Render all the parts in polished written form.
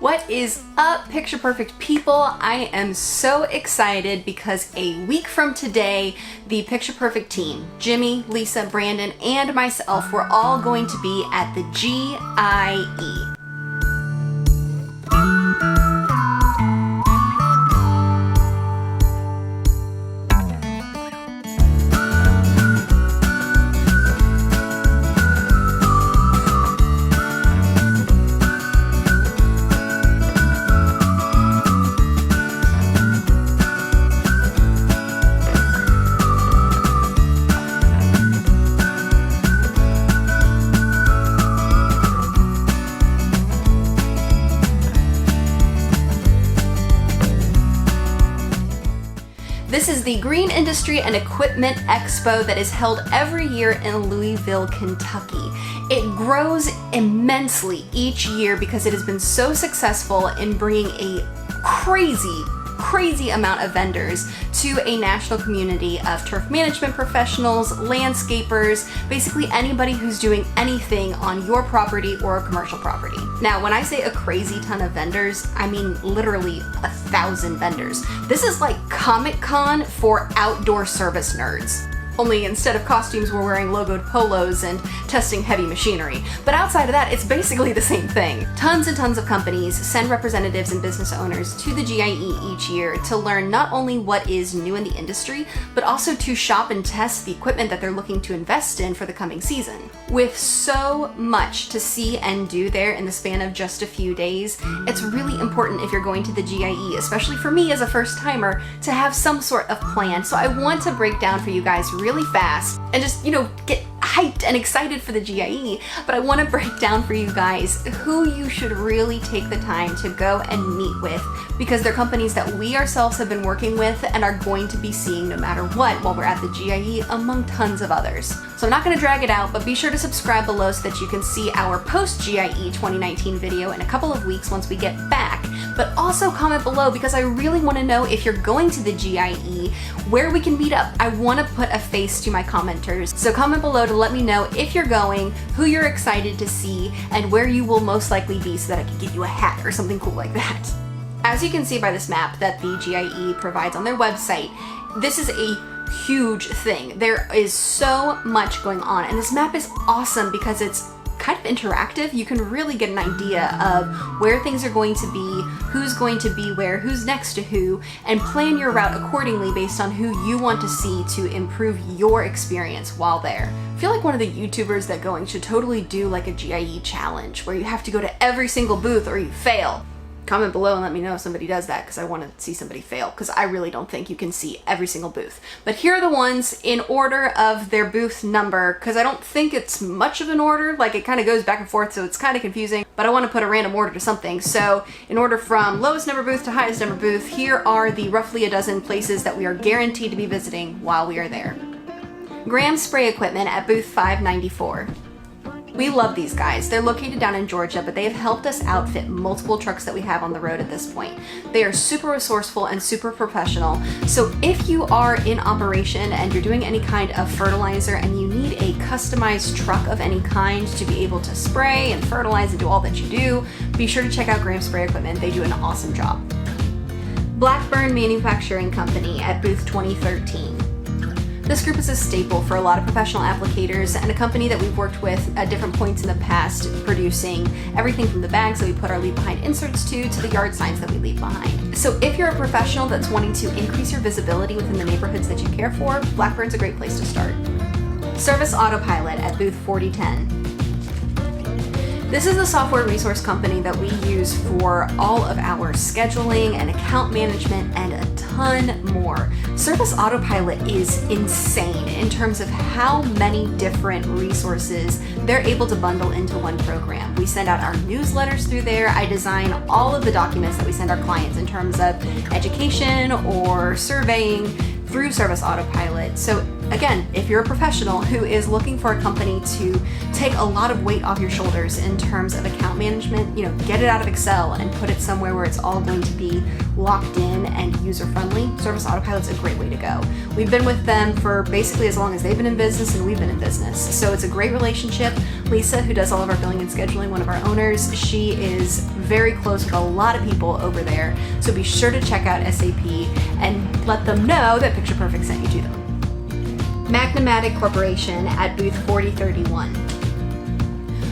What is up, Picture Perfect people? I am so excited because a week from today, the Picture Perfect team, Jimmy, Lisa, Brandon, and myself, we're all going to be at the GIE. This is the Green Industry and Equipment Expo that is held every year in Louisville, Kentucky. It grows immensely each year because it has been so successful in bringing a crazy amount of vendors to a national community of turf management professionals, landscapers, basically anybody who's doing anything on your property or a commercial property. Now, when I say a crazy ton of vendors, I mean literally 1,000 vendors. This is like Comic-Con for outdoor service nerds. Only instead of costumes, we're wearing logoed polos and testing heavy machinery. But outside of that, it's basically the same thing. Tons and tons of companies send representatives and business owners to the GIE each year to learn not only what is new in the industry, but also to shop and test the equipment that they're looking to invest in for the coming season. With so much to see and do there in the span of just a few days, it's really important if you're going to the GIE, especially for me as a first timer, to have some sort of plan. So I want to break down for you guys really fast and just, get hyped and excited for the GIE, but I want to break down for you guys who you should really take the time to go and meet with, because they're companies that we ourselves have been working with and are going to be seeing no matter what while we're at the GIE, among tons of others. So I'm not going to drag it out, but be sure to subscribe below so that you can see our post-GIE 2019 video in a couple of weeks once we get back. But also comment below, because I really want to know if you're going to the GIE, where we can meet up. I want to put a face to my commenters. So comment below to let me know if you're going, who you're excited to see, and where you will most likely be so that I can get you a hat or something cool like that. As you can see by this map that the GIE provides on their website, this is a huge thing. There is so much going on, and this map is awesome because it's kind of interactive. You can really get an idea of where things are going to be, who's going to be where, who's next to who, and plan your route accordingly based on who you want to see to improve your experience while there. I feel like one of the YouTubers that going should totally do like a GIE challenge where you have to go to every single booth or you fail. Comment below and let me know if somebody does that, because I want to see somebody fail, because I really don't think you can see every single booth. But here are the ones in order of their booth number, because I don't think it's much of an order. Like, it kind of goes back and forth, so it's kind of confusing, but I want to put a random order to something. So in order from lowest number booth to highest number booth, here are the roughly a dozen places that we are guaranteed to be visiting while we are there. Graham Spray Equipment at booth 594. We love these guys. They're located down in Georgia, but they have helped us outfit multiple trucks that we have on the road at this point. They are super resourceful and super professional. So if you are in operation and you're doing any kind of fertilizer and you need a customized truck of any kind to be able to spray and fertilize and do all that you do, be sure to check out Graham Spray Equipment. They do an awesome job. Blackbird Manufacturing Company at booth 2013. This group is a staple for a lot of professional applicators and a company that we've worked with at different points in the past, producing everything from the bags that we put our leave behind inserts to the yard signs that we leave behind. So if you're a professional that's wanting to increase your visibility within the neighborhoods that you care for, Blackbird's a great place to start. Service Autopilot at booth 4010. This is a software resource company that we use for all of our scheduling and account management and a ton more. Service Autopilot is insane in terms of how many different resources they're able to bundle into one program. We send out our newsletters through there. I design all of the documents that we send our clients in terms of education or surveying through Service Autopilot. So again, if you're a professional who is looking for a company to take a lot of weight off your shoulders in terms of account management, get it out of Excel and put it somewhere where it's all going to be locked in and user-friendly, Service Autopilot's a great way to go. We've been with them for basically as long as they've been in business and we've been in business. So it's a great relationship. Lisa, who does all of our billing and scheduling, one of our owners, she is very close with a lot of people over there. So be sure to check out SAP and let them know that Picture Perfect sent you to them. Magna-matic Corporation at booth 4031.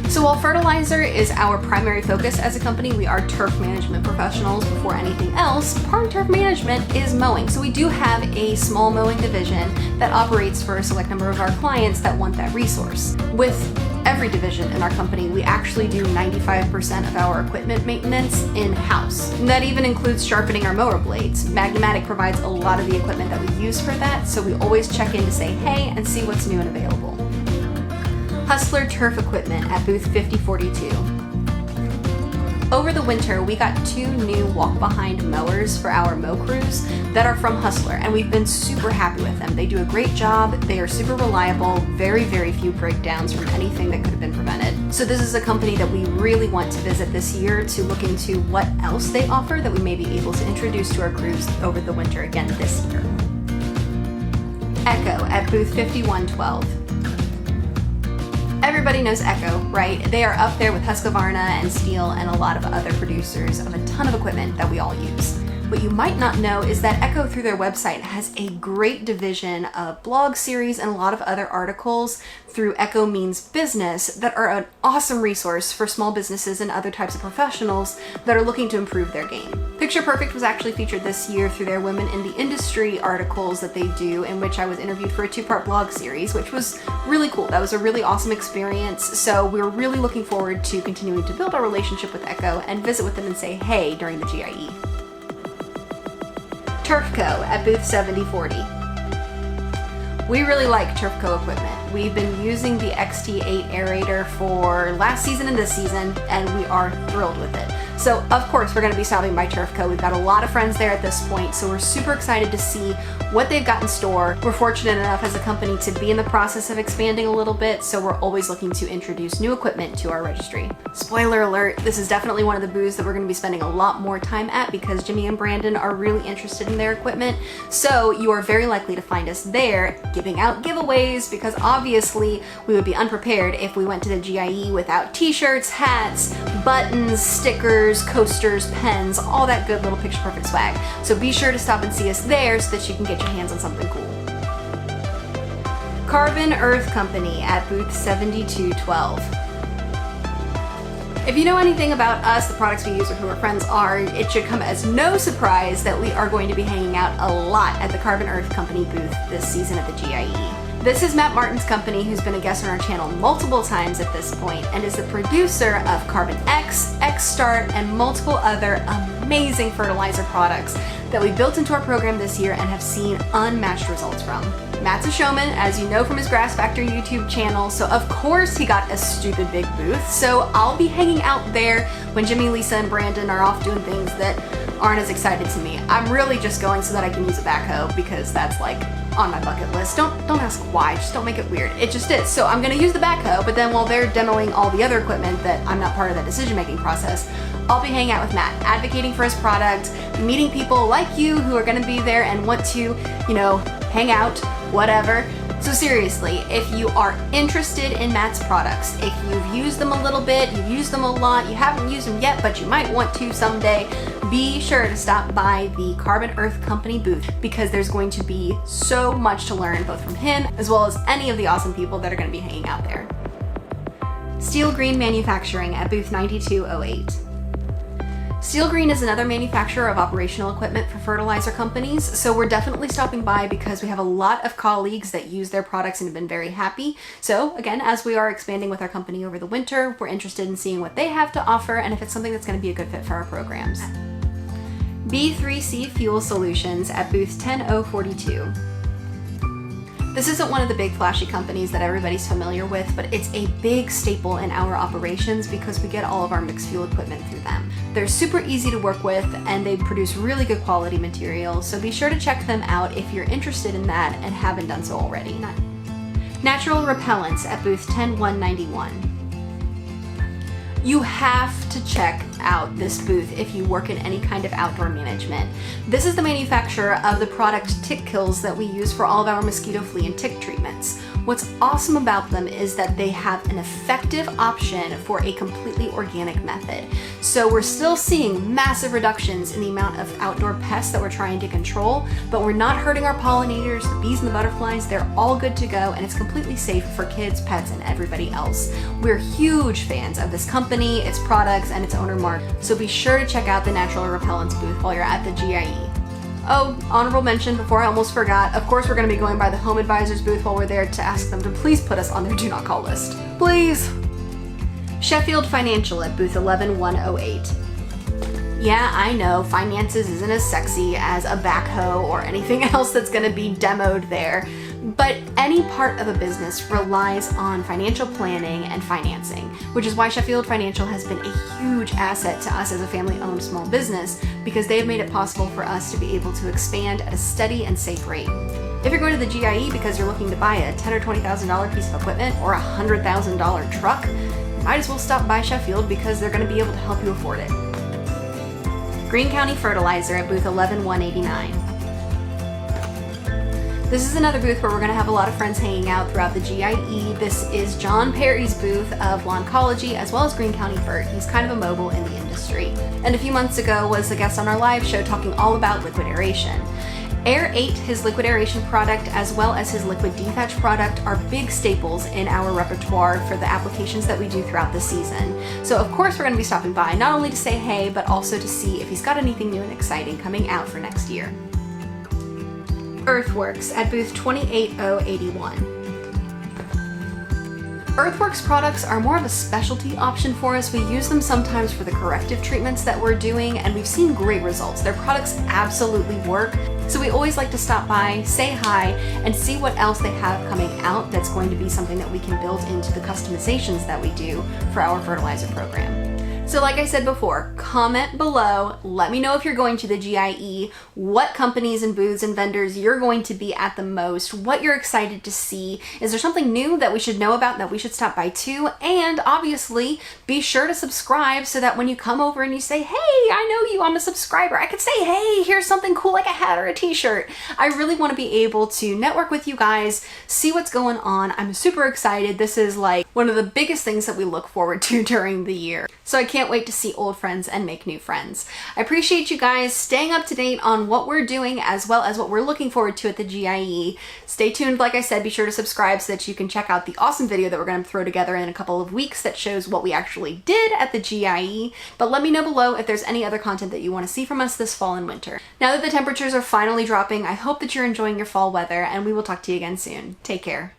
So while fertilizer is our primary focus as a company, we are turf management professionals before anything else. Part of turf management is mowing. So we do have a small mowing division that operates for a select number of our clients that want that resource. With every division in our company, we actually do 95% of our equipment maintenance in-house. And that even includes sharpening our mower blades. Magna-matic provides a lot of the equipment that we use for that, so we always check in to say hey and see what's new and available. Hustler Turf Equipment at booth 5042. Over the winter, we got 2 new walk-behind mowers for our mow crews that are from Hustler, and we've been super happy with them. They do a great job, they are super reliable, very, very few breakdowns from anything that could have been prevented. So this is a company that we really want to visit this year to look into what else they offer that we may be able to introduce to our crews over the winter again this year. Echo at booth 5112. Everybody knows Echo, right? They are up there with Husqvarna and Steel and a lot of other producers of a ton of equipment that we all use. What you might not know is that Echo, through their website, has a great division of blog series and a lot of other articles through Echo Means Business that are an awesome resource for small businesses and other types of professionals that are looking to improve their game. Picture Perfect was actually featured this year through their Women in the Industry articles that they do, in which I was interviewed for a 2-part blog series, which was really cool. That was a really awesome experience. So we're really looking forward to continuing to build our relationship with Echo and visit with them and say hey during the GIE. Turfco at booth 7040. We really like Turfco equipment. We've been using the XT8 aerator for last season and this season, and we are thrilled with it. So of course we're going to be stopping by Turfco. We've got a lot of friends there at this point, so we're super excited to see what they've got in store. We're fortunate enough as a company to be in the process of expanding a little bit, so we're always looking to introduce new equipment to our registry. Spoiler alert, this is definitely one of the booths that we're going to be spending a lot more time at because Jimmy and Brandon are really interested in their equipment. So you are very likely to find us there giving out giveaways, because obviously we would be unprepared if we went to the GIE without t-shirts, hats, buttons, stickers, coasters, pens, all that good little Picture Perfect swag. So be sure to stop and see us there so that you can get your hands on something cool. Carbon Earth Company at booth 7212. If you know anything about us, the products we use, or who our friends are, it should come as no surprise that we are going to be hanging out a lot at the Carbon Earth Company booth this season at the GIE. This is Matt Martin's company, who's been a guest on our channel multiple times at this point and is the producer of Carbon X, X-Start, and multiple other amazing fertilizer products that we built into our program this year and have seen unmatched results from. Matt's a showman, as you know from his Grass Factor YouTube channel, so of course he got a stupid big booth. So I'll be hanging out there when Jimmy, Lisa, and Brandon are off doing things that aren't as excited to me. I'm really just going so that I can use a backhoe, because that's like on my bucket list. Don't ask why, just don't make it weird. It just is. So I'm gonna use the backhoe, but then while they're demoing all the other equipment that I'm not part of that decision-making process, I'll be hanging out with Matt, advocating for his product, meeting people like you who are gonna be there and want to, hang out, whatever. So seriously, if you are interested in Matt's products, if you've used them a little bit, you've used them a lot, you haven't used them yet, but you might want to someday, be sure to stop by the Carbon Earth Company booth, because there's going to be so much to learn both from him as well as any of the awesome people that are going to be hanging out there. Steel Green Manufacturing at booth 9208. Steel Green is another manufacturer of operational equipment for fertilizer companies, so we're definitely stopping by because we have a lot of colleagues that use their products and have been very happy. So again, as we are expanding with our company over the winter, we're interested in seeing what they have to offer and if it's something that's going to be a good fit for our programs. B3C Fuel Solutions at booth 10042. This isn't one of the big flashy companies that everybody's familiar with, but it's a big staple in our operations because we get all of our mixed fuel equipment through them. They're super easy to work with and they produce really good quality materials, so be sure to check them out if you're interested in that and haven't done so already. Natural Repellents at booth 10191. You have to check out this booth if you work in any kind of outdoor management. This is the manufacturer of the product Tick Kills that we use for all of our mosquito, flea, and tick treatments. What's awesome about them is that they have an effective option for a completely organic method. So we're still seeing massive reductions in the amount of outdoor pests that we're trying to control, but we're not hurting our pollinators, the bees and the butterflies. They're all good to go, and it's completely safe for kids, pets, and everybody else. We're huge fans of this company, its products, and its owner Mark, so be sure to check out the Natural Repellents booth while you're at the GIE. Oh, honorable mention before I almost forgot, of course we're going to be going by the Home Advisors booth while we're there to ask them to please put us on their do not call list. Please! Sheffield Financial at booth 11108. Yeah, I know, finances isn't as sexy as a backhoe or anything else that's going to be demoed there, but any part of a business relies on financial planning and financing, which is why Sheffield Financial has been a huge asset to us as a family-owned small business, because they have made it possible for us to be able to expand at a steady and safe rate. If you're going to the GIE because you're looking to buy a $10,000 or $20,000 piece of equipment or a $100,000 truck, might as well stop by Sheffield because they're going to be able to help you afford it. Greene County Fertilizer at booth 11189. This is another booth where we're going to have a lot of friends hanging out throughout the GIE. This is John Perry's booth of Lawncology, as well as Greene County Fert. He's kind of a mogul in the industry. And a few months ago was a guest on our live show talking all about liquid aeration. Air 8, his liquid aeration product, as well as his liquid dethatch product, are big staples in our repertoire for the applications that we do throughout the season. So of course we're going to be stopping by, not only to say hey, but also to see if he's got anything new and exciting coming out for next year. Earthworks at booth 28081. Earthworks products are more of a specialty option for us. We use them sometimes for the corrective treatments that we're doing, and we've seen great results. Their products absolutely work, so we always like to stop by, say hi, and see what else they have coming out that's going to be something that we can build into the customizations that we do for our fertilizer program. So like I said before, comment below, let me know if you're going to the GIE, what companies and booths and vendors you're going to be at the most, what you're excited to see. Is there something new that we should know about that we should stop by too? And obviously, be sure to subscribe so that when you come over and you say, hey, I know you, I'm a subscriber, I could say, hey, here's something cool like a hat or a t-shirt. I really want to be able to network with you guys, see what's going on. I'm super excited. This is like one of the biggest things that we look forward to during the year. So I can't wait to see old friends and make new friends. I appreciate you guys staying up to date on what we're doing as well as what we're looking forward to at the GIE. Stay tuned, like I said, be sure to subscribe so that you can check out the awesome video that we're going to throw together in a couple of weeks that shows what we actually did at the GIE. But let me know below if there's any other content that you want to see from us this fall and winter. Now that the temperatures are finally dropping, I hope that you're enjoying your fall weather, and we will talk to you again soon. Take care.